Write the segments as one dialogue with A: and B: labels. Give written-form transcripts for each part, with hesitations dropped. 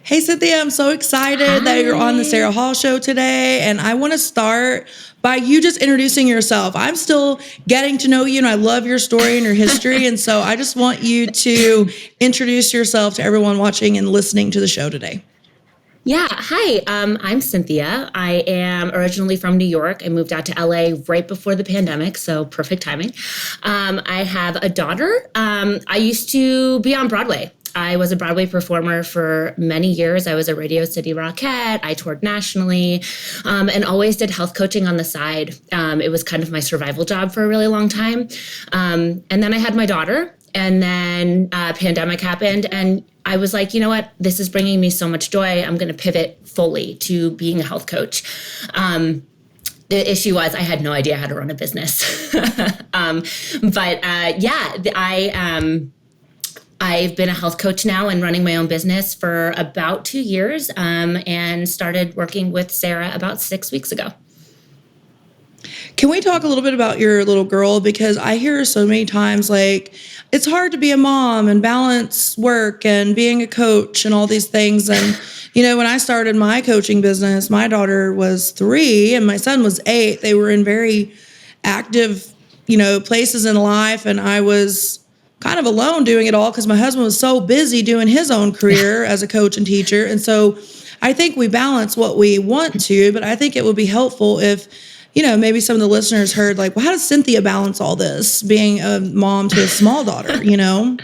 A: Hey, Cynthia, I'm so excited that you're on the Sarah Hall Show today. And I want to start by you just introducing yourself. I'm still getting to know you, and I love your story and your history. And so I just want you to introduce yourself to everyone watching and listening to the show today.
B: Yeah. Hi, I'm Synthia. I am originally from New York. I moved out to LA right before the pandemic, so perfect timing. I have a daughter. I used to be on Broadway. I was a Broadway performer for many years. I was a Radio City Rockette. I toured nationally and always did health coaching on the side. It was kind of my survival job for a really long time. And then I had my daughter, and then pandemic happened, and I was like, you know what? This is bringing me so much joy. I'm going to pivot fully to being a health coach. The issue was I had no idea how to run a business. I've been a health coach now and running my own business for about 2 years and started working with Sarah about 6 weeks ago.
A: Can we talk a little bit about your little girl? Because I hear so many times, like, it's hard to be a mom and balance work and being a coach and all these things. And, you know, when I started my coaching business, my daughter was 3 and my son was 8. They were in very active, places in life. And I was kind of alone doing it all because my husband was so busy doing his own career as a coach and teacher. And so I think we balance what we want to, but I think it would be helpful if, maybe some of the listeners heard, like, well, how does Synthia balance all this, being a mom to a small daughter,
B: Yeah,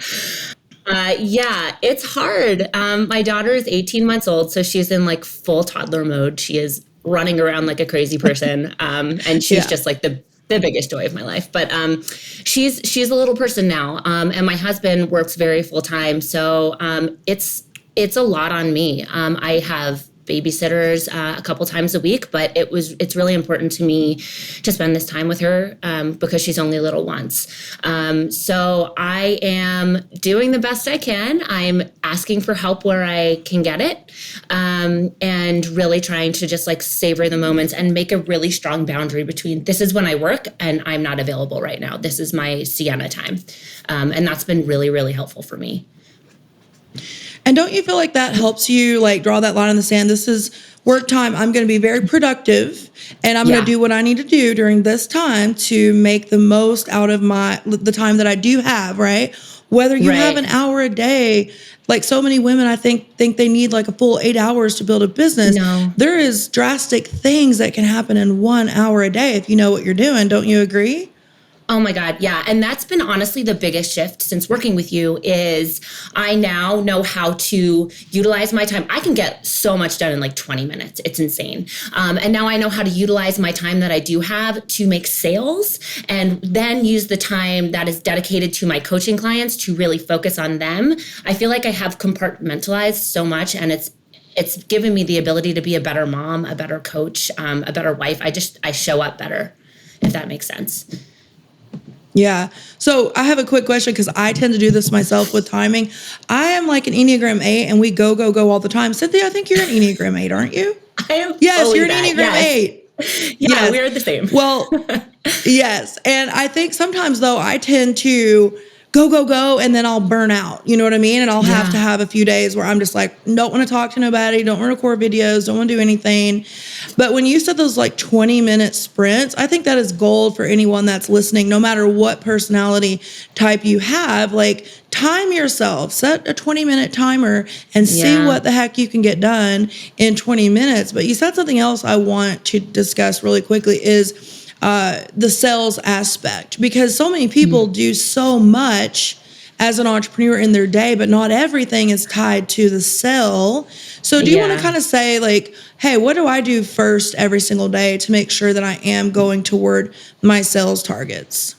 B: it's hard. My daughter is 18 months old, so she's in like full toddler mode. She is running around like a crazy person. And she's just like the biggest joy of my life. But she's a little person now. And my husband works very full time. So it's a lot on me. I have babysitters a couple times a week, but it's really important to me to spend this time with her because she's only little once. So I am doing the best I can. I'm asking for help where I can get it, and really trying to just like savor the moments and make a really strong boundary between this is when I work and I'm not available right now. This is my Sienna time. And that's been really, really helpful for me.
A: And don't you feel like that helps you like draw that line in the sand? This is work time. I'm going to be very productive and I'm going to do what I need to do during this time to make the most out of the time that I do have, right? Whether you have an hour a day, like so many women, I think they need like a full 8 hours to build a business.
B: No.
A: There is drastic things that can happen in 1 hour a day if you know what you're doing. Don't you agree?
B: Oh my God. Yeah. And that's been honestly the biggest shift since working with you is I now know how to utilize my time. I can get so much done in like 20 minutes. It's insane. And now I know how to utilize my time that I do have to make sales and then use the time that is dedicated to my coaching clients to really focus on them. I feel like I have compartmentalized so much and it's given me the ability to be a better mom, a better coach, a better wife. I show up better, if that makes sense.
A: Yeah. So I have a quick question because I tend to do this myself with timing. I am like an Enneagram 8 and we go all the time. Cynthia, I think you're an Enneagram 8, aren't you?
B: I am.
A: Yes, you're an Enneagram 8.
B: Yeah, yes. We're the same.
A: Well, yes. And I think sometimes though, I tend to go, and then I'll burn out. You know what I mean? And I'll have to have a few days where I'm just like, don't want to talk to nobody, don't want to record videos, don't want to do anything. But when you said those like 20-minute sprints, I think that is gold for anyone that's listening, no matter what personality type you have. Like, time yourself, set a 20-minute timer and see what the heck you can get done in 20 minutes. But you said something else I want to discuss really quickly is the sales aspect, because so many people do so much as an entrepreneur in their day, but not everything is tied to the sale. So do you want to kind of say like, hey, what do I do first every single day to make sure that I am going toward my sales targets?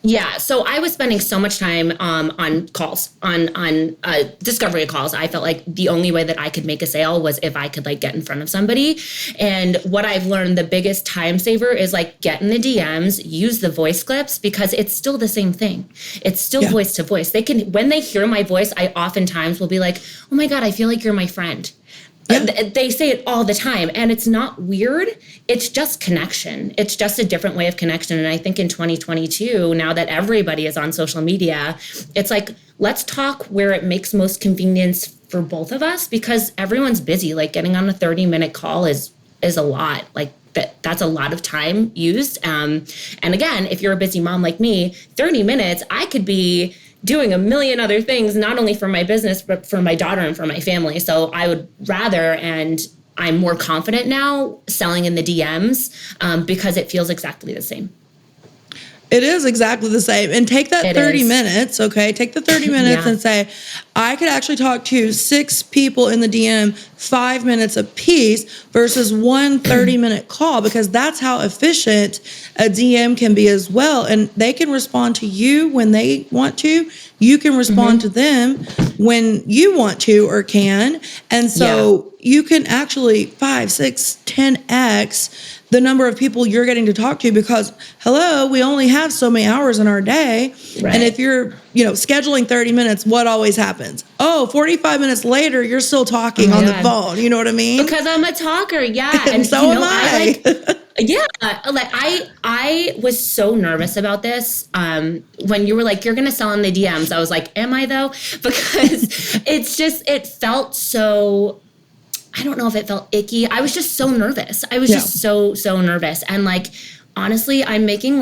B: Yeah. So I was spending so much time on calls, on discovery calls. I felt like the only way that I could make a sale was if I could like get in front of somebody. And what I've learned, the biggest time saver is like get in the DMs, use the voice clips because it's still the same thing. It's still voice to voice. They can, when they hear my voice, I oftentimes will be like, oh my God, I feel like you're my friend. They say it all the time, and it's not weird. It's just connection. It's just a different way of connection. And I think in 2022, now that everybody is on social media, it's like, let's talk where it makes most convenience for both of us because everyone's busy. Like getting on a 30-minute call is a lot. Like that's a lot of time used. And again, if you're a busy mom like me, 30 minutes, I could be doing a million other things, not only for my business, but for my daughter and for my family. So I would rather, and I'm more confident now selling in the DMs because it feels exactly the same.
A: It is exactly the same. And take that 30 minutes, okay? Take the 30 minutes and say, I could actually talk to 6 people in the DM 5 minutes apiece versus one 30-minute call, because that's how efficient a DM can be as well. And they can respond to you when they want to. You can respond to them when you want to or can. And so you can actually 5, 6, 10x the number of people you're getting to talk to, because hello, we only have so many hours in our day. Right. And if you're, scheduling 30 minutes, what always happens? 45 minutes later, you're still talking on the phone. You know what I mean?
B: Because I'm a talker. Yeah.
A: And so am I.
B: I was so nervous about this. When you were like, you're going to sell in the DMs, I was like, am I though? Because it felt so, I don't know if it felt icky. I was just so nervous. I was just so nervous. And like, honestly, I'm making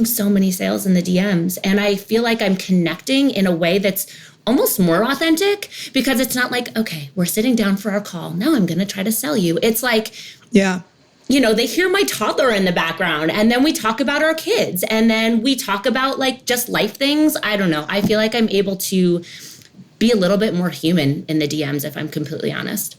B: so many sales in the DMs, and I feel like I'm connecting in a way that's almost more authentic, because it's not like, okay, we're sitting down for our call. Now I'm going to try to sell you. It's like, they hear my toddler in the background, and then we talk about our kids, and then we talk about like just life things. I don't know. I feel like I'm able to be a little bit more human in the DMs, if I'm completely honest.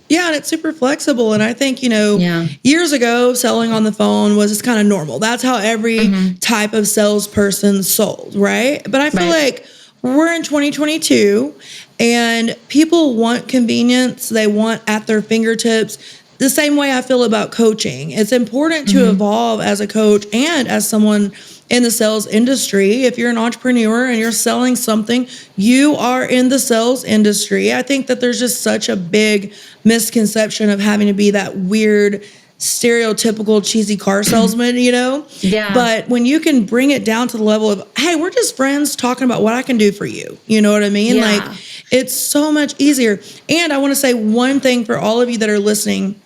A: Yeah, and it's super flexible. And I think, years ago, selling on the phone was just kind of normal. That's how every type of salesperson sold, right? But I feel like we're in 2022 and people want convenience. They want at their fingertips. The same way I feel about coaching. It's important to evolve as a coach and as someone in the sales industry. If you're an entrepreneur and you're selling something, you are in the sales industry. I think that there's just such a big misconception of having to be that weird, stereotypical, cheesy car salesman, Yeah. But when you can bring it down to the level of, hey, we're just friends talking about what I can do for you. You know what I mean? Yeah. Like, it's so much easier. And I want to say one thing for all of you that are listening.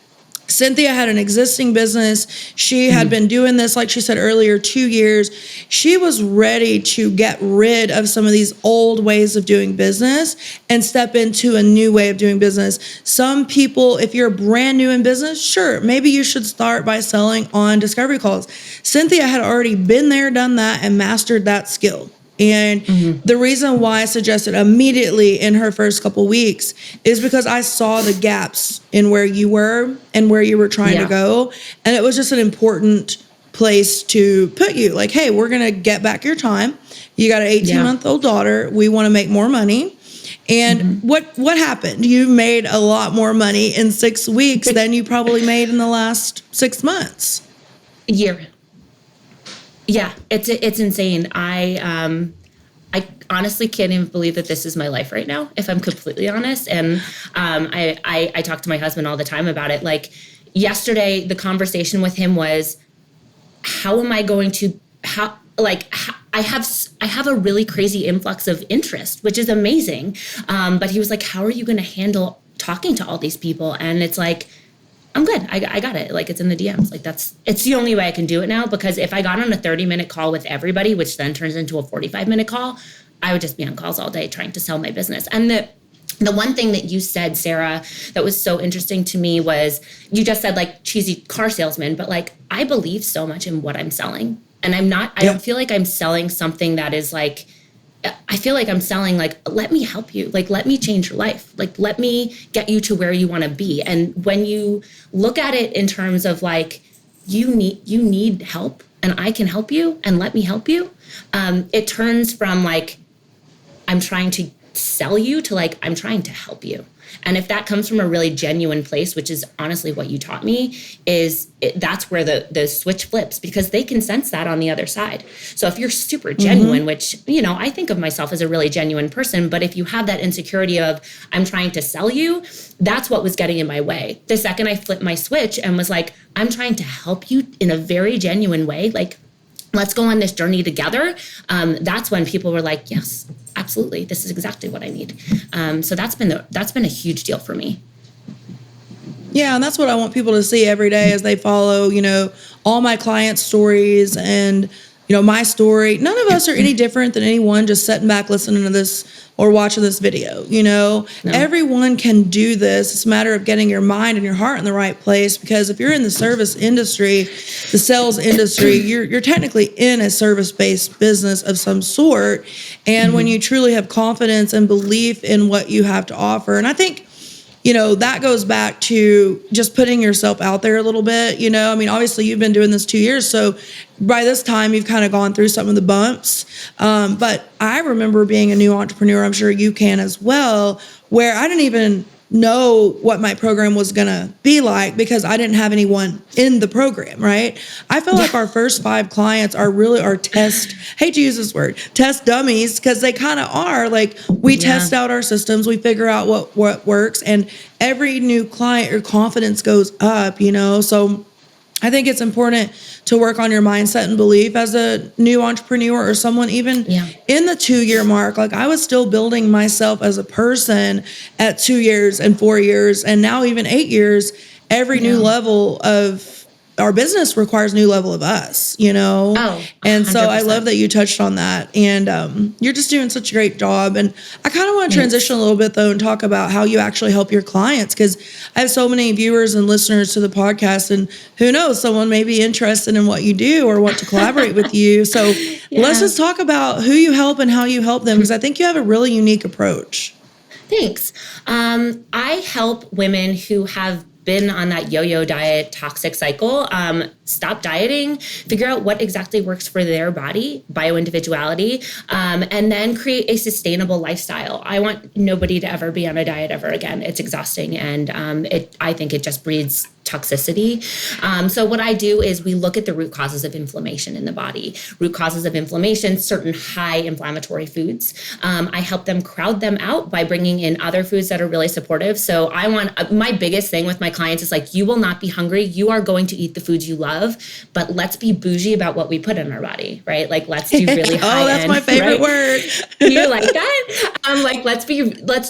A: Synthia had an existing business. She had been doing this, like she said earlier, 2 years. She was ready to get rid of some of these old ways of doing business and step into a new way of doing business. Some people, if you're brand new in business, sure, maybe you should start by selling on discovery calls. Synthia had already been there, done that, and mastered that skill. And the reason why I suggested immediately in her first couple weeks is because I saw the gaps in where you were and where you were trying to go. And it was just an important place to put you. Like, hey, we're going to get back your time. You got an 18-month-old daughter. We want to make more money. And what happened? You made a lot more money in 6 weeks than you probably made in the last 6 months.
B: Year. Yeah, it's insane. I honestly can't even believe that this is my life right now, if I'm completely honest. And I talk to my husband all the time about it. Like yesterday, the conversation with him was, how am I going to I have a really crazy influx of interest, which is amazing. But he was like, how are you going to handle talking to all these people? And it's like, I'm good. I got it. Like, it's in the DMs. Like, it's the only way I can do it now, because if I got on a 30-minute call with everybody, which then turns into a 45-minute call, I would just be on calls all day trying to sell my business. And the one thing that you said, Sarah, that was so interesting to me was, you just said like cheesy car salesman, but like, I believe so much in what I'm selling. And I don't feel like I'm selling something that is like, I feel like I'm selling like, let me help you. Like, let me change your life. Like, let me get you to where you want to be. And when you look at it in terms of like, you need help and I can help you and let me help you. It turns from like, I'm trying to sell you to like, I'm trying to help you. And if that comes from a really genuine place, which is honestly what you taught me, that's where the switch flips, because they can sense that on the other side. So if you're super genuine, which, I think of myself as a really genuine person, but if you have that insecurity of, I'm trying to sell you, that's what was getting in my way. The second I flipped my switch and was like, I'm trying to help you in a very genuine way, like, let's go on this journey together. That's when people were like, yes, absolutely. This is exactly what I need. So that's been a huge deal for me.
A: Yeah, and that's what I want people to see every day as they follow, all my clients' stories and, my story. None of us are any different than anyone just sitting back listening to this or watching this video. No. Everyone can do this. It's a matter of getting your mind and your heart in the right place, because if you're in the service industry, the sales industry, you're technically in a service-based business of some sort. And when you truly have confidence and belief in what you have to offer, and I think that goes back to just putting yourself out there a little bit. Obviously you've been doing this 2 years. So by this time you've kind of gone through some of the bumps. But I remember being a new entrepreneur, I'm sure you can as well, where I didn't even know what my program was going to be like because I didn't have anyone in the program, right? I feel like our first 5 clients are really our hate to use this word, test dummies, because they kind of are. Like, we test out our systems, we figure out what works, and every new client, your confidence goes up, So I think it's important to work on your mindset and belief as a new entrepreneur or someone even in the 2-year mark. Like, I was still building myself as a person at 2 years and 4 years and now even 8 years. Every new level of our business requires new level of us,
B: Oh,
A: and so
B: 100%.
A: I love that you touched on that, and you're just doing such a great job. And I kind of want to transition a little bit though and talk about how you actually help your clients, because I have so many viewers and listeners to the podcast, and who knows, someone may be interested in what you do or want to collaborate with you. So let's just talk about who you help and how you help them, because I think you have a really unique approach.
B: Thanks. I help women who have been on that yo-yo diet toxic cycle, stop dieting, figure out what exactly works for their body, bioindividuality, and then create a sustainable lifestyle. I want nobody to ever be on a diet ever again. It's exhausting, and I think it just breeds toxicity. So what I do is we look at the root causes of inflammation in the body. Root causes of inflammation, certain high inflammatory foods. I help them crowd them out by bringing in other foods that are really supportive. So I want, my biggest thing with my clients is like, you will not be hungry. You are going to eat the foods you love, but let's be bougie about what we put in our body, right? Like, let's do really high end.
A: Oh, that's my favorite word.
B: You like that? Like, let's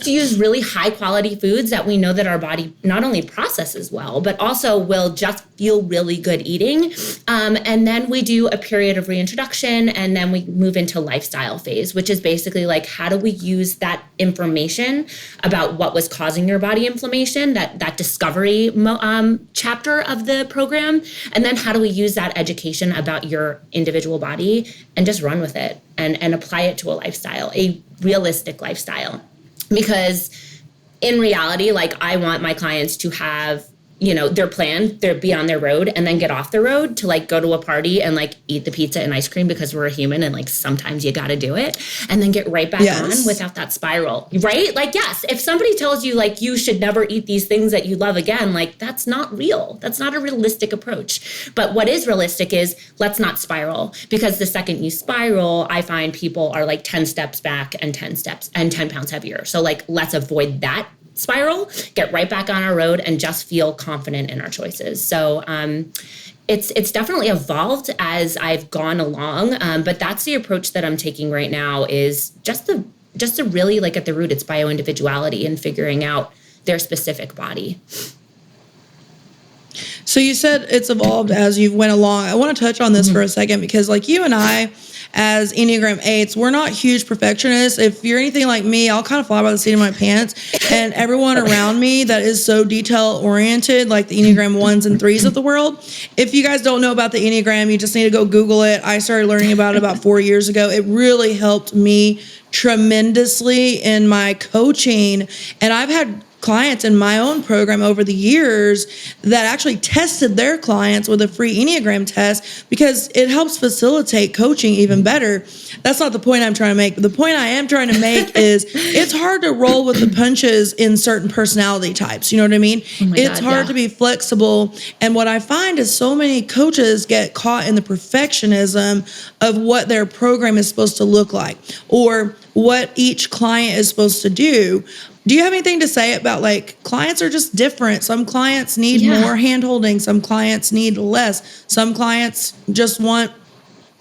B: use really high quality foods that we know that our body not only processes well, but also will just feel really good eating. And then we do a period of reintroduction, and then we move into lifestyle phase, which is basically like, how do we use that information about what was causing your body inflammation, that discovery chapter of the program, and then how do we use that education about your individual body and just run with it and apply it to a lifestyle, a realistic lifestyle. Because in reality, like, I want my clients to have, their plan, they're be on their road and then get off the road to like go to a party and like eat the pizza and ice cream because we're a human and like sometimes you got to do it, and then get right back on without that spiral, right? Like, yes, if somebody tells you like you should never eat these things that you love again, like, that's not real. That's not a realistic approach. But what is realistic is, let's not spiral, because the second you spiral, I find people are like 10 steps back and 10 pounds heavier. So like, let's avoid that spiral, get right back on our road, and just feel confident in our choices. So it's definitely evolved as I've gone along, but that's the approach that I'm taking right now, is just to really, like, at the root, it's bioindividuality and figuring out their specific body.
A: So you said it's evolved as you went along. I want to touch on this for a second, because like you and I, as Enneagram 8s, we're not huge perfectionists. If you're anything like me, I'll kind of fly by the seat of my pants. And everyone around me that is so detail oriented, like the Enneagram 1s and 3s of the world. If you guys don't know about the Enneagram, you just need to go Google it. I started learning about it about 4 years ago. It really helped me tremendously in my coaching. And I've had clients in my own program over the years that actually tested their clients with a free Enneagram test, because it helps facilitate coaching even better. That's not the point I'm trying to make. But the point I am trying to make is, it's hard to roll with the punches in certain personality types. You know what I mean? It's hard to be flexible. And what I find is so many coaches get caught in the perfectionism of what their program is supposed to look like, or what each client is supposed to do. Do you have anything to say about, like, clients are just different? Some clients need more hand holding. Some clients need less. Some clients just want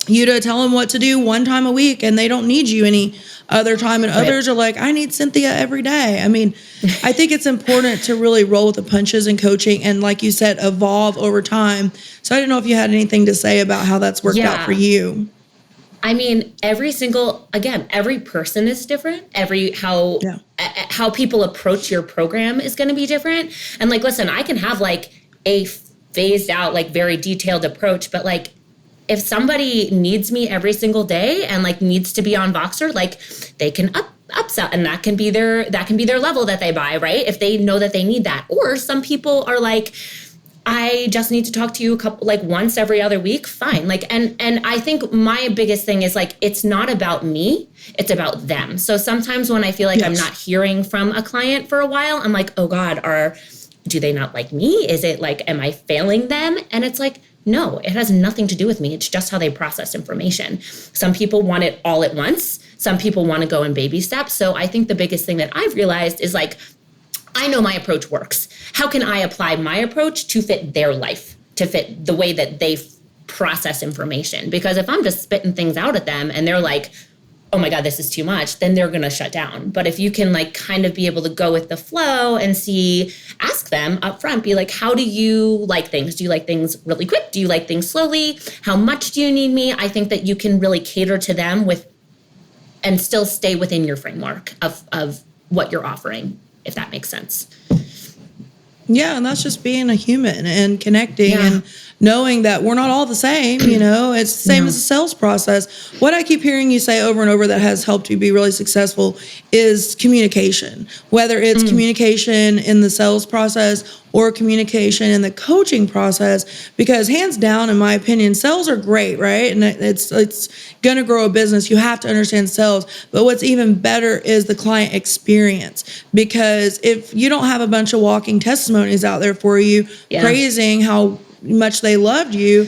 A: you to tell them what to do one time a week and they don't need you any other time. And others are like, I need Synthia every day. I mean, I think it's important to really roll with the punches in coaching and, like you said, evolve over time. So I didn't know if you had anything to say about how that's worked out for you.
B: I mean, every person is different. How people approach your program is going to be different. And like, listen, I can have like a phased out, like very detailed approach, but like, if somebody needs me every single day and like needs to be on Voxer, like they can upsell, and that can be their level that they buy, right? If they know that they need that. Or some people are like, I just need to talk to you once every other week. Fine. Like, and I think my biggest thing is like, it's not about me, it's about them. So sometimes when I feel like I'm not hearing from a client for a while, I'm like, oh God, do they not like me? Is it like, am I failing them? And it's like, no, it has nothing to do with me. It's just how they process information. Some people want it all at once. Some people want to go in baby steps. So I think the biggest thing that I've realized is like, I know my approach works. How can I apply my approach to fit their life, to fit the way that they process information? Because if I'm just spitting things out at them and they're like, oh my God, this is too much, then they're going to shut down. But if you can like kind of be able to go with the flow and ask them up front, be like, how do you like things? Do you like things really quick? Do you like things slowly? How much do you need me? I think that you can really cater to them and still stay within your framework of what you're offering, if that makes sense.
A: Yeah, and that's just being a human and connecting and knowing that we're not all the same, it's the same as the sales process. What I keep hearing you say over and over that has helped you be really successful is communication, whether it's communication in the sales process or communication in the coaching process, because hands down, in my opinion, sales are great, right? And it's going to grow a business. You have to understand sales, but what's even better is the client experience, because if you don't have a bunch of walking testimonies out there for you praising how much they loved you,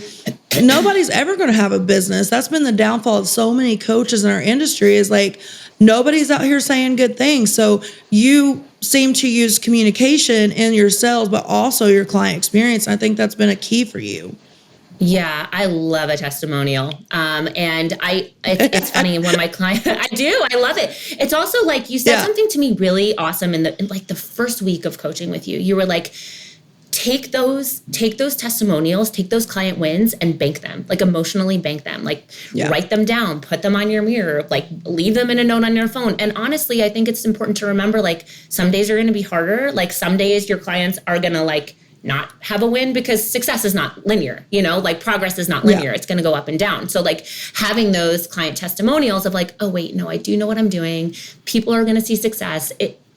A: nobody's ever going to have a business. That's been the downfall of so many coaches in our industry, is like nobody's out here saying good things. So you seem to use communication in your sales, but also your client experience. I think that's been a key for you.
B: Yeah, I love a testimonial. And it's funny when my client, I love it. It's also like you said something to me really awesome in the first week of coaching with you. You were like, take those testimonials, take those client wins and bank them, like emotionally bank them, like write them down, put them on your mirror, like leave them in a note on your phone. And honestly, I think it's important to remember, like some days are going to be harder. Like some days your clients are going to like not have a win, because success is not linear, like progress is not linear. It's going to go up and down. So like having those client testimonials of like, oh wait, no, I do know what I'm doing. People are going to see success.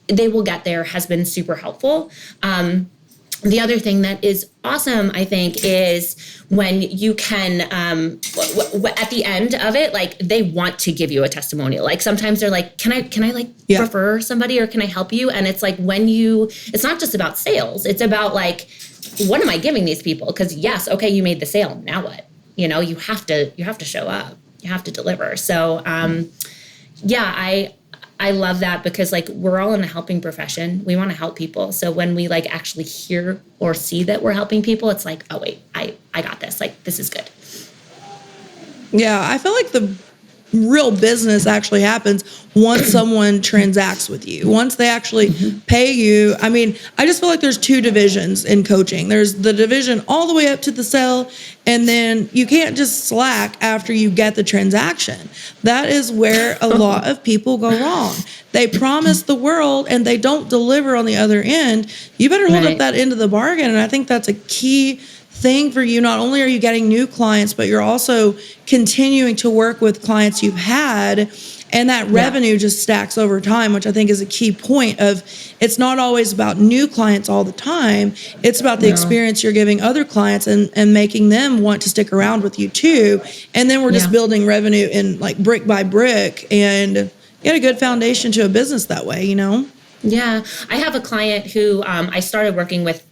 B: They will get there, has been super helpful. The other thing that is awesome, I think, is when you can, at the end of it, like they want to give you a testimonial. Like sometimes they're like, can I like refer somebody, or can I help you? And it's like it's not just about sales. It's about like, what am I giving these people? Because yes, okay, you made the sale. Now what? You have to show up. You have to deliver. So, I love that, because like we're all in a helping profession. We want to help people. So when we like actually hear or see that we're helping people, it's like, oh wait, I got this. Like this is good.
A: Yeah, I feel like the real business actually happens once someone transacts with you, once they actually pay you. I mean, I just feel like there's two divisions in coaching. There's the division all the way up to the sale, and then you can't just slack after you get the transaction. That is where a lot of people go wrong. They promise the world and they don't deliver on the other end. You better hold up that end of the bargain. And I think that's a key thing for you. Not only are you getting new clients, but you're also continuing to work with clients you've had, and that revenue just stacks over time, which I think is a key point of, it's not always about new clients all the time. It's about the experience you're giving other clients and making them want to stick around with you too. And then we're just building revenue in like brick by brick, and you get a good foundation to a business that way,
B: Yeah. I have a client who I started working with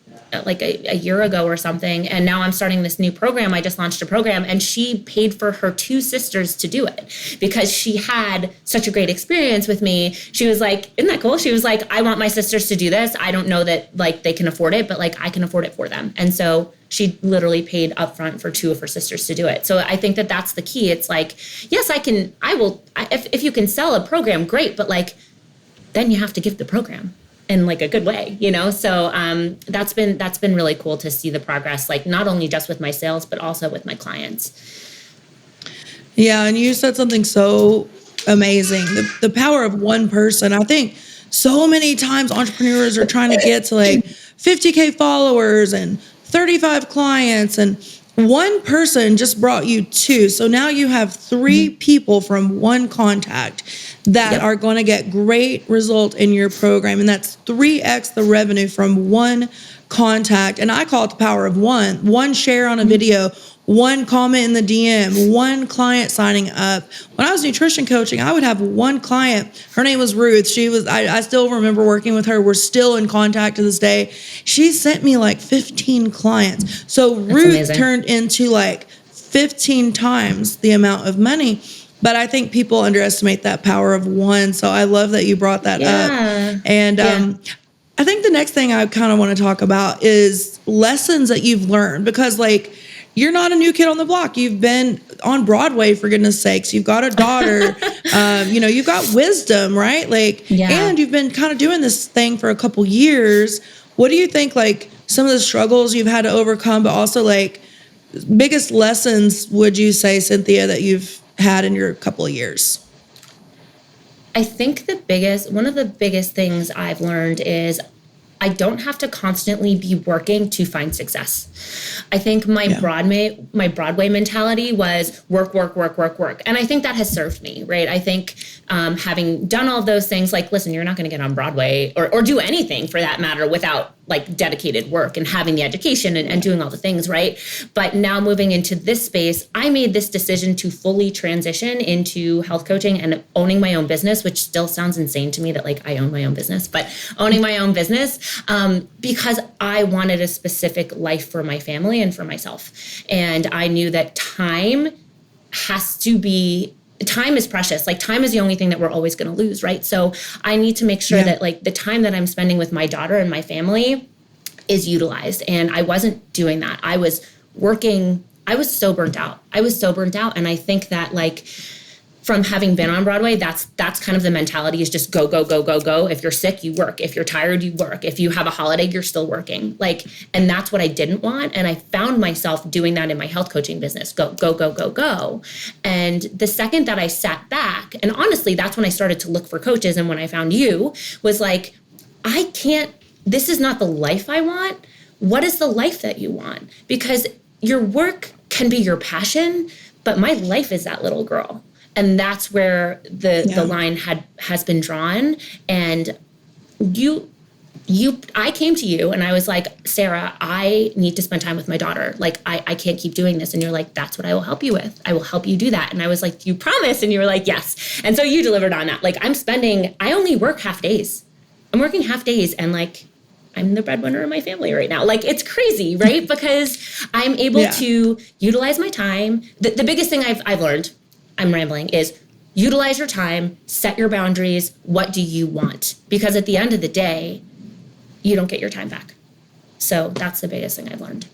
B: like a year ago or something. And now I'm starting this new program. I just launched a program, and she paid for her 2 sisters to do it because she had such a great experience with me. She was like, isn't that cool? She was like, I want my sisters to do this. I don't know that like they can afford it, but like I can afford it for them. And so she literally paid upfront for 2 of her sisters to do it. So I think that that's the key. It's like, yes, if you can sell a program, great. But like, then you have to give the program in like a good way, you know? So that's been really cool to see the progress, like not only just with my sales, but also with my clients.
A: Yeah. And you said something so amazing. The power of one person. I think so many times entrepreneurs are trying to get to like 50K followers and 35 clients, and one person just brought you 2. So now you have 3 people from one contact that are going to get great result in your program. And that's 3x the revenue from one contact. And I call it the power of one share on a video, one comment in the DM, one client signing up. When I was nutrition coaching, I would have one client. Her name was Ruth. I still remember working with her. We're still in contact to this day. She sent me like 15 clients. So Ruth turned into like 15 times the amount of money. But I think people underestimate that power of one. So I love that you brought that up. And I think the next thing I kind of want to talk about is lessons that you've learned, because like, you're not a new kid on the block. You've been on Broadway, for goodness sakes. You've got a daughter. You've got wisdom, right? Like, and you've been kind of doing this thing for a couple years. What do you think, like, some of the struggles you've had to overcome, but also like biggest lessons would you say, Synthia, that you've had in your couple of years?
B: I think one of the biggest things I've learned is I don't have to constantly be working to find success. I think my Broadway mentality was work. And I think that has served me, right? I think having done all of those things, like, listen, you're not going to get on Broadway or do anything for that matter without like dedicated work and having the education and doing all the things, right? But now moving into this space, I made this decision to fully transition into health coaching and owning my own business, which still sounds insane to me that like I own my own business, but owning my own business because I wanted a specific life for my family and for myself. And I knew that time is precious. Like, time is the only thing that we're always going to lose, right? So I need to make sure that like the time that I'm spending with my daughter and my family is utilized. And I wasn't doing that. I was so burnt out. And I think that like from having been on Broadway, that's kind of the mentality, is just go. If you're sick, you work. If you're tired, you work. If you have a holiday, you're still working. Like, and that's what I didn't want. And I found myself doing that in my health coaching business. Go. And the second that I sat back, and honestly, that's when I started to look for coaches. And when I found you, was like, this is not the life I want. What is the life that you want? Because your work can be your passion, but my life is that little girl. And that's where the line has been drawn. And I came to you and I was like, Sarah, I need to spend time with my daughter. Like, I can't keep doing this. And you're like, that's what I will help you with. I will help you do that. And I was like, you promise? And you were like, yes. And so you delivered on that. Like, I only work half days. I'm working half days, and like, I'm the breadwinner of my family right now. Like, it's crazy, right? Because I'm able to utilize my time. The biggest thing I've learned, I'm rambling, is utilize your time, set your boundaries. What do you want? Because at the end of the day, you don't get your time back. So that's the biggest thing I've learned.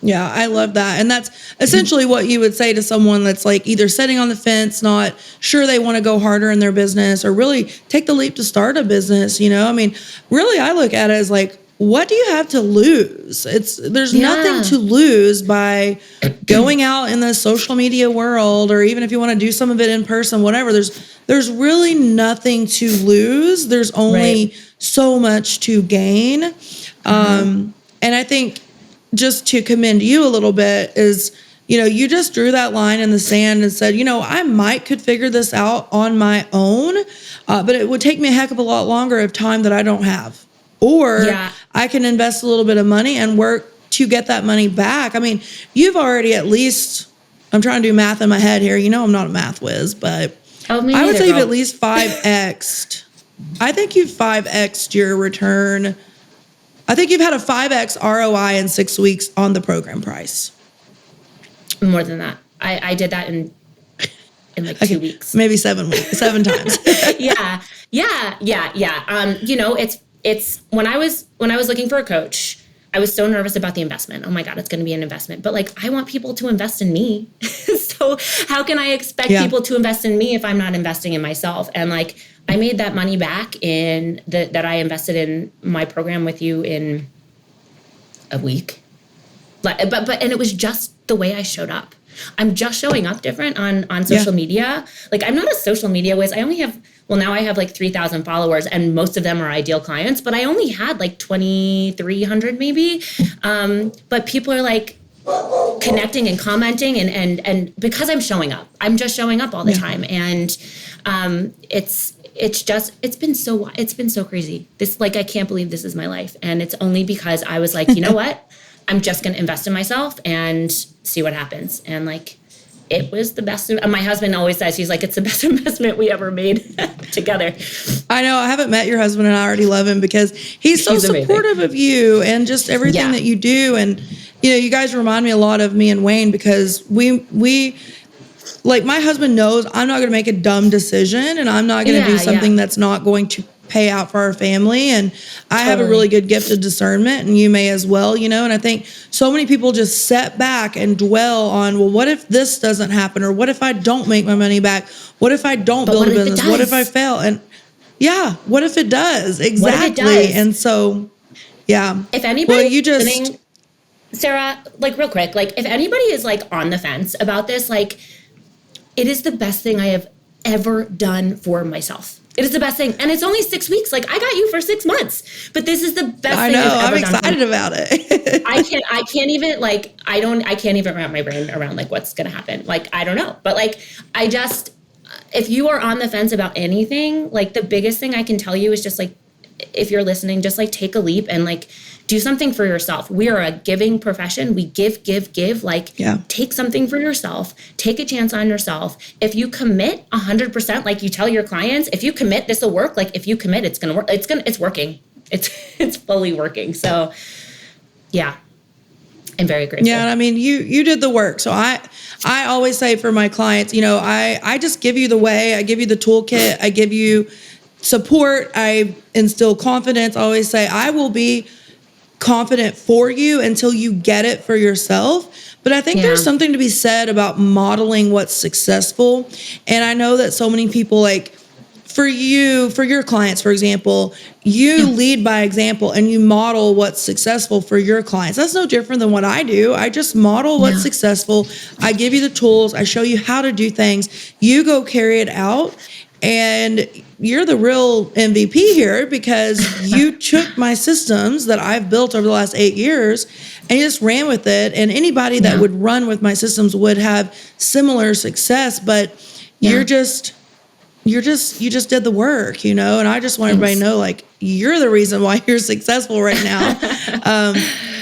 A: Yeah, I love that. And that's essentially what you would say to someone that's like either sitting on the fence, not sure they want to go harder in their business, or really take the leap to start a business. You know, I mean, really, I look at it as like, what do you have to lose? There's nothing to lose by going out in the social media world, or even if you want to do some of it in person, whatever. There's really nothing to lose. There's only so much to gain. And I think just to commend you a little bit is, you just drew that line in the sand and said, I could figure this out on my own, but it would take me a heck of a lot longer of time that I don't have. Or I can invest a little bit of money and work to get that money back. I mean, you've already I'm trying to do math in my head here. I'm not a math whiz, but I would say you've at least 5x'd. I think you've 5x'd your return I think you've had a 5x ROI in 6 weeks on the program price.
B: More than that. I did that in like 2 weeks.
A: Maybe 7 times.
B: Yeah. It's when I was looking for a coach, I was so nervous about the investment. Oh my God, it's going to be an investment. But like, I want people to invest in me. So how can I expect people to invest in me if I'm not investing in myself? And like, I made that money back that I invested in my program with you in a week. But it was just the way I showed up. I'm just showing up different on social media. Like, I'm not a social media whiz. I only have, now I have like 3,000 followers and most of them are ideal clients, but I only had like 2,300 maybe. But people are like connecting and commenting and because I'm showing up, I'm just showing up all the time. And it's been so crazy. This, like, I can't believe this is my life. And it's only because I was like, you know what? I'm just going to invest in myself and see what happens. And like, it was the best. My husband always says, he's like, it's the best investment we ever made together.
A: I know. I haven't met your husband and I already love him because he's so supportive of you and just everything that you do. And, you know, you guys remind me a lot of me and Wayne because we like, my husband knows I'm not going to make a dumb decision and I'm not going to do something that's not going to pay out for our family. And I have a really good gift of discernment and you may as well, you know, and I think so many people just sit back and dwell on, well, what if this doesn't happen? Or what if I don't make my money back? What if I don't build a business? What if I fail? And what if it does? Exactly. And so,
B: if anybody listening, Sarah, like real quick, like if anybody is like on the fence about this, like it is the best thing I have ever done for myself. It is the best thing. And it's only 6 weeks. Like, I got you for 6 months. But this is the best thing I've ever done.
A: I'm excited about it.
B: I can't even, like, I can't even wrap my brain around, like, what's going to happen. Like, I don't know. But, like, if you are on the fence about anything, like, the biggest thing I can tell you is just, like, if you're listening, just, like, take a leap and, like, do something for yourself. We are a giving profession. We give. Like, take something for yourself. Take a chance on yourself. If you commit 100%, like you tell your clients, if you commit, this will work. Like, if you commit, it's going to work. It's working. It's fully working. So, yeah, I'm very grateful.
A: Yeah, and I mean, you did the work. So I always say for my clients, you know, I just give you the way. I give you the toolkit. I give you support. I instill confidence. I always say I will be confident for you until you get it for yourself. But I think there's something to be said about modeling what's successful. And I know that so many people, like for your clients, for example, you lead by example and you model what's successful for your clients. That's no different than what I do. I just model what's successful. I give you the tools. I show you how to do things. You go carry it out. And you're the real MVP here because you took my systems that I've built over the last 8 years and you just ran with it. And anybody that would run with my systems would have similar success, but you just did the work, you know? And I just want everybody to know, like, you're the reason why you're successful right now.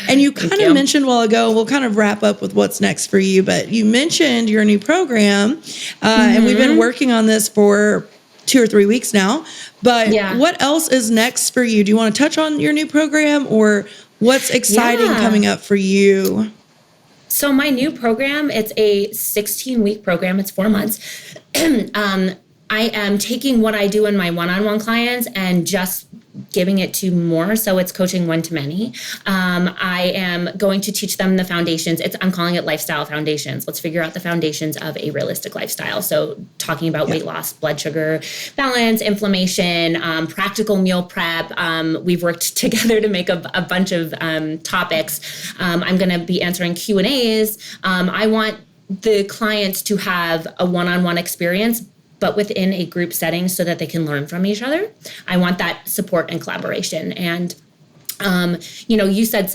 A: And you kind of mentioned a while ago, we'll kind of wrap up with what's next for you, but you mentioned your new program, and we've been working on this for 2 or 3 weeks now, but what else is next for you? Do you want to touch on your new program or what's exciting coming up for you?
B: So my new program, it's a 16-week program. It's 4 months. I am taking what I do in my one-on-one clients and just giving it to more. So it's coaching one-to-many. I am going to teach them the foundations. I'm calling it lifestyle foundations. Let's figure out the foundations of a realistic lifestyle. So talking about weight loss, blood sugar balance, inflammation, practical meal prep. We've worked together to make a bunch of topics. I'm going to be answering Q&As. I want the clients to have a one-on-one experience, but within a group setting so that they can learn from each other. I want that support and collaboration. And, you said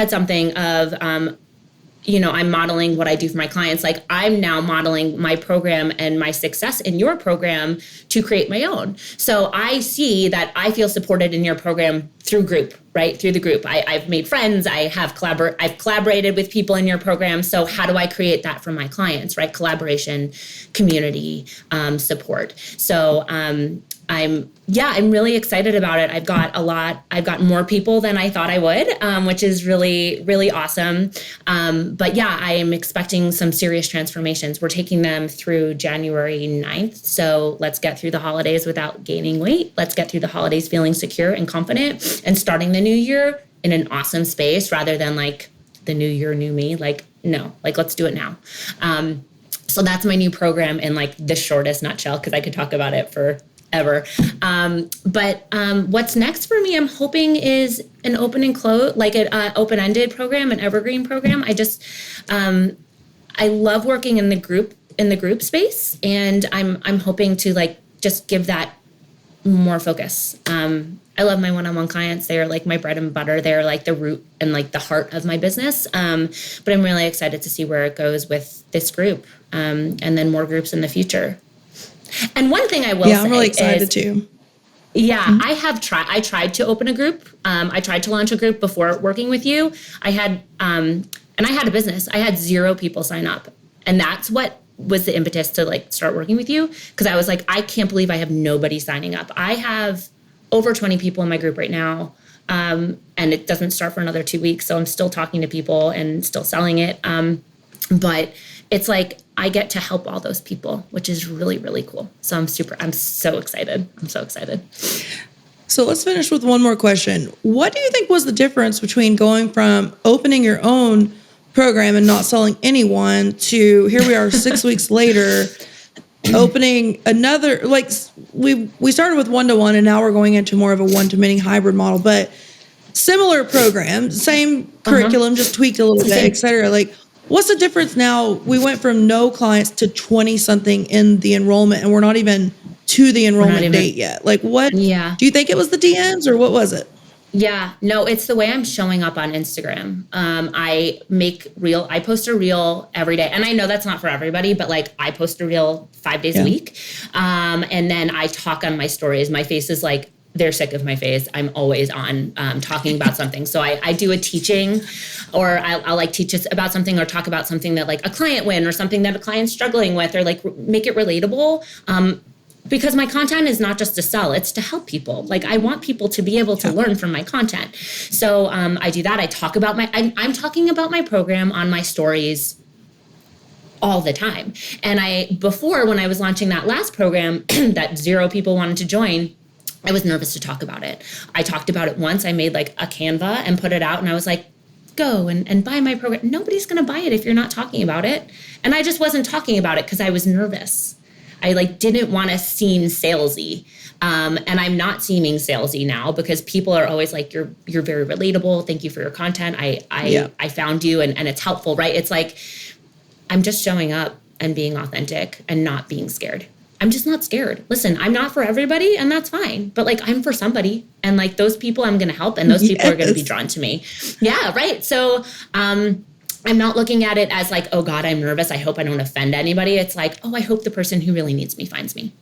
B: something of, I'm modeling what I do for my clients. Like, I'm now modeling my program and my success in your program to create my own. So I see that I feel supported in your program through group, right? Through the group. I've made friends. I've collaborated with people in your program. So how do I create that for my clients, right? Collaboration, community, support. So I'm really excited about it. I've got more people than I thought I would, which is really, really awesome. But yeah, I am expecting some serious transformations. We're taking them through January 9th. So let's get through the holidays without gaining weight. Let's get through the holidays feeling secure and confident and starting the new year in an awesome space rather than like the new year, new me. Like, no, like let's do it now. So that's my new program in like the shortest nutshell, because I could talk about it forever. But what's next for me, I'm hoping is an open and close, like an open-ended program, an evergreen program. I love working in the group space, and I'm hoping to like just give that more focus. I love my one-on-one clients. They are like my bread and butter. They're like the root and like the heart of my business. But I'm really excited to see where it goes with this group, and then more groups in the future. And one thing I will say,
A: I'm really excited too.
B: Yeah, mm-hmm. I tried to open a group. I tried to launch a group before working with you. I had a business. I had 0 people sign up. And that's what was the impetus to like start working with you. Because I was like, I can't believe I have nobody signing up. I have over 20 people in my group right now. And it doesn't start for another 2 weeks. So I'm still talking to people and still selling it. But it's like I get to help all those people, which is really, really cool. So I'm so excited.
A: So let's finish with one more question. What do you think was the difference between going from opening your own program and not selling anyone to here we are 6 weeks later, opening another, like we started with 1-to-1 and now we're going into more of a 1-to-many hybrid model, but similar program, same curriculum, just tweaked a little bit, et cetera. Like, what's the difference now? We went from no clients to 20 something in the enrollment, and we're not even to the enrollment date yet. Like, what?
B: Yeah.
A: Do you think it was the DMs or what was it?
B: Yeah, no, it's the way I'm showing up on Instagram. I post a reel every day. And I know that's not for everybody, but like I post a reel 5 days a week. And then I talk on my stories. My face is like, they're sick of my face. I'm always on talking about something. So I do a teaching, or I'll like teach us about something or talk about something that like a client win or something that a client's struggling with, or like make it relatable. Because my content is not just to sell, it's to help people. Like I want people to be able to learn from my content. So I do that. I talk about I'm talking about my program on my stories all the time. And before when I was launching that last program that 0 people wanted to join, I was nervous to talk about it. I talked about it once. I made like a Canva and put it out, and I was like, go and buy my program. Nobody's going to buy it if you're not talking about it. And I just wasn't talking about it because I was nervous. I like didn't want to seem salesy. And I'm not seeming salesy now because people are always like, you're very relatable. Thank you for your content. I found you and it's helpful, right? It's like, I'm just showing up and being authentic and not being scared. I'm just not scared. Listen, I'm not for everybody, and that's fine. But like, I'm for somebody, and like those people I'm going to help, and those people are going to be drawn to me. Yeah, right. So I'm not looking at it as like, oh God, I'm nervous. I hope I don't offend anybody. It's like, oh, I hope the person who really needs me finds me.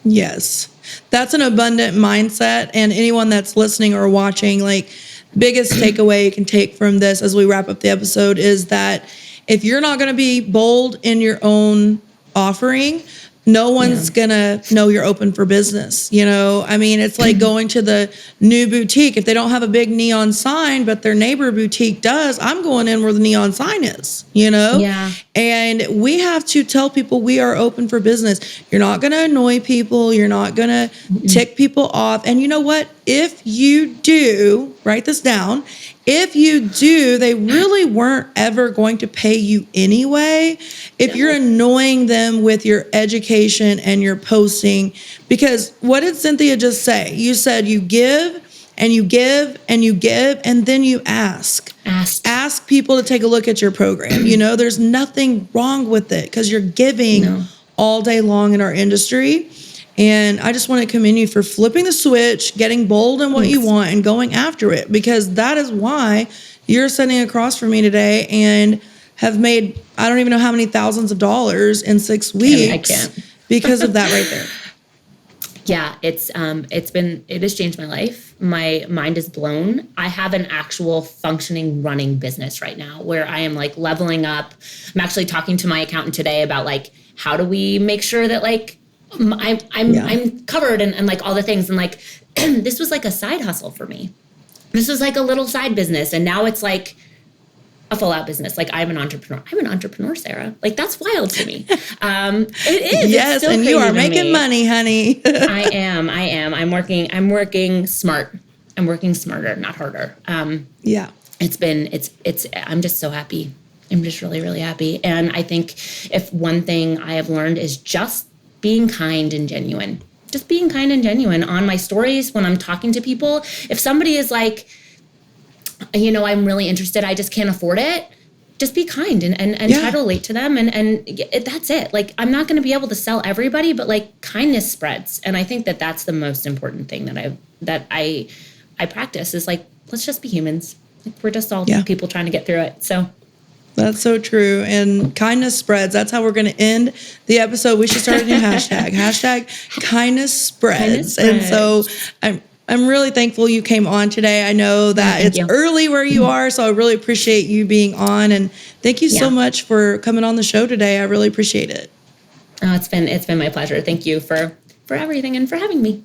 A: Yes, that's an abundant mindset. And anyone that's listening or watching, like, biggest takeaway you can take from this as we wrap up the episode is that if you're not going to be bold in your own offering, no one's gonna know you're open for business. You know, I mean, it's like going to the new boutique. If they don't have a big neon sign, but their neighbor boutique does, I'm going in where the neon sign is, you know?
B: Yeah.
A: And we have to tell people we are open for business. You're not gonna annoy people. You're not gonna tick people off. And you know what? If you do, write this down, if you do, they really weren't ever going to pay you anyway if you're annoying them with your education and your posting. Because what did Synthia just say? You said you give and you give and you give, and then you ask. Ask people to take a look at your program. You know, there's nothing wrong with it because you're giving all day long in our industry. And I just want to commend you for flipping the switch, getting bold in what you want and going after it, because that is why you're sitting across from me today and have made, I don't even know how many thousands of dollars in 6 weeks
B: I can't.
A: because of that right there.
B: Yeah, it has changed my life. My mind is blown. I have an actual functioning running business right now where I am like leveling up. I'm actually talking to my accountant today about like, how do we make sure that like I'm covered and like all the things. And like, this was like a side hustle for me. This was like a little side business. And now it's like a full out business. Like I'm an entrepreneur, Sarah. Like that's wild to me. It is.
A: Yes. And you are making money, honey.
B: I am. I'm working smart. I'm working smarter, not harder.
A: Yeah.
B: I'm just so happy. I'm just really, really happy. And I think if one thing I have learned is just being kind and genuine. Just being kind and genuine on my stories when I'm talking to people. If somebody is like, I'm really interested, I just can't afford it, just be kind and try to relate to them. And that's it. Like, I'm not going to be able to sell everybody, but like kindness spreads. And I think that that's the most important thing that I practice is like, let's just be humans. Like, we're just all people trying to get through it. So
A: that's so true. And kindness spreads. That's how we're going to end the episode. We should start a new hashtag. Hashtag kindness spreads. And so I'm really thankful you came on today. I know that it's early where you are, so I really appreciate you being on. And thank you so much for coming on the show today. I really appreciate it.
B: Oh, it's been my pleasure. Thank you for everything and for having me.